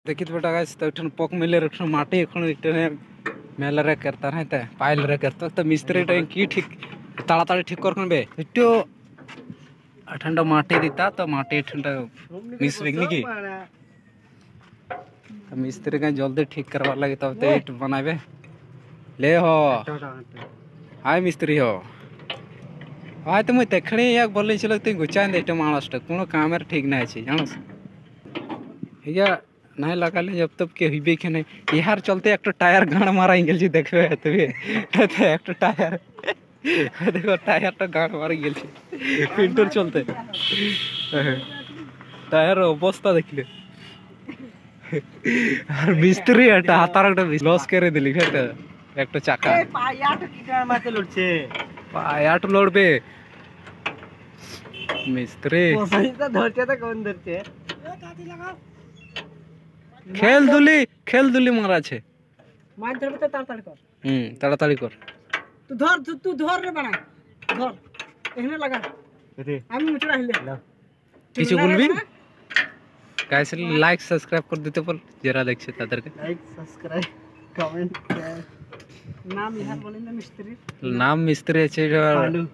देखित बेटा गाइस तो ठन पक मिले रखन माटी एखन इटने मेल रे करता रहते पाइल रे करता तो मिस्त्री टाइम की ठीक ताड़ाताड़ी ठीक करखन बे इटो ठंडा माटी दिता तो माटी ठंडा मिस वेगनी की तो मिस्त्री का जल्दी ठीक करवा लगे तब तो इट बनाबे ले हो हाय मिस्त्री हो हाय तो मैं देखणी एक बोले चलो ते गुचान देटे मानस कोनो कामेर ठीक ना छै जानस या नहीं लगा ले जब तब के हिबे के नहीं यार चलते एक तो टायर गाड़ मारा गेल छी देखबे तबे एक तो टायर देखो टायर तो गाड़ मार गेल छी पिंटर चलते टायर अवस्था देखले আর মিস্ত্রি এটা হাতার একটা লস করে দিলি এটা একটা চাকা এই পায়াট কিটা মাতে লড়ছে পায়াট লড়বে মিস্ত্রি ওসাইটা ধরতে তো কোন ধরছে এ কাটি লাগাও খেল দুলি মারা আছে মার ধরবে তো তাড়াতাড়ি কর তাড়াতাড়ি কর তুই ধর রে বানা ধর এখানে লাগা আমি মুচড়া হিলে কিছু বলবি गाइस लाइक सब्सक्राइब कर देते बोल जरा देख से तादर के लाइक सब्सक्राइब कमेंट नाम यार बोले ना मिस्त्री नाम मिस्त्री আছে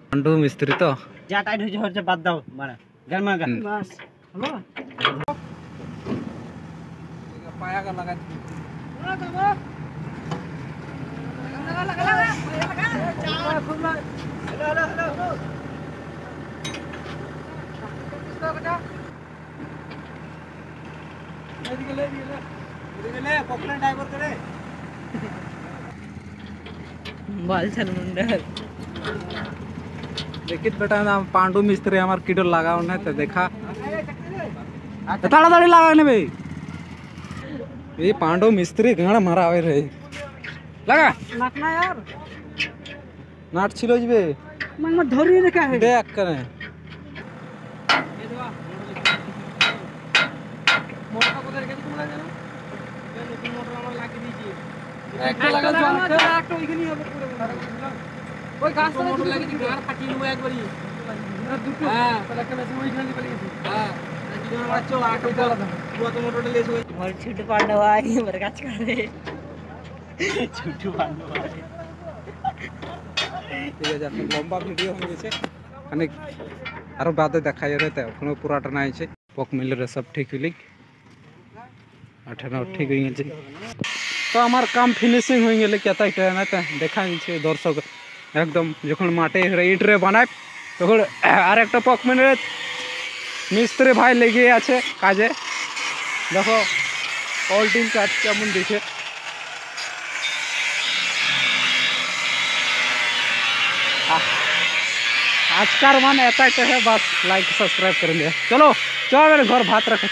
পান্ডু মিস্ত্রি তো যা টাইট হইছে হচ্ছে বাদ দাও মারা গরমা গা बस হলো पाया का लगा देखित बेटा पांडु मिस्त्री हमार किडो लगाओ ना तो देखा ताड़ाताड़ी लगा ने भाई ये पांडु मिस्त्री गाड़ मारा आवे रे लगा नाटना यार नाट छिलो जबे मन में धरी रे का है देख करे मोटर को धर के तुम लगा ना ये नতুন मोटर আমার লাগি দিয়েছি একটা লাগা তো একটা ওইখানেই হবে পুরো ওই গাছ তো মোটর লাগি দি গাড় ফাটি নিব একবারই দুটো হ্যাঁ তাহলে একটা মেশিন ওইখানে চলে গেছে হ্যাঁ দুটো বাচ্চা আটো করা দাও পুরো তো মোটরটা লেস হই ঘর ছোট পান্ডা ভাই আমার কাজ করে ছোট পান্ডা ভাই ঠিক আছে এখন লম্বা ভিডিও হয়ে গেছে অনেক আরো বাদে দেখাই রে তো এখনো পুরাটা নাই আছে পক মিলে রে সব ঠিক হইলি আঠানো ঠিক হয়ে গেছে তো আমার কাম ফিনিশিং হয়ে গেলে কেতা এটা না তো দেখা যাচ্ছে দর্শক একদম যখন মাটি ইট রে বানায় তখন আর একটা পক মিলে মিস্ত্রি ভাই লেগে আছে কাজে দেখো হোল্ডিং কাজ কেমন দিছে आज का मान ऐसा है बस लाइक सब्सक्राइब कर लिया चलो चलो मेरे घर भात रखे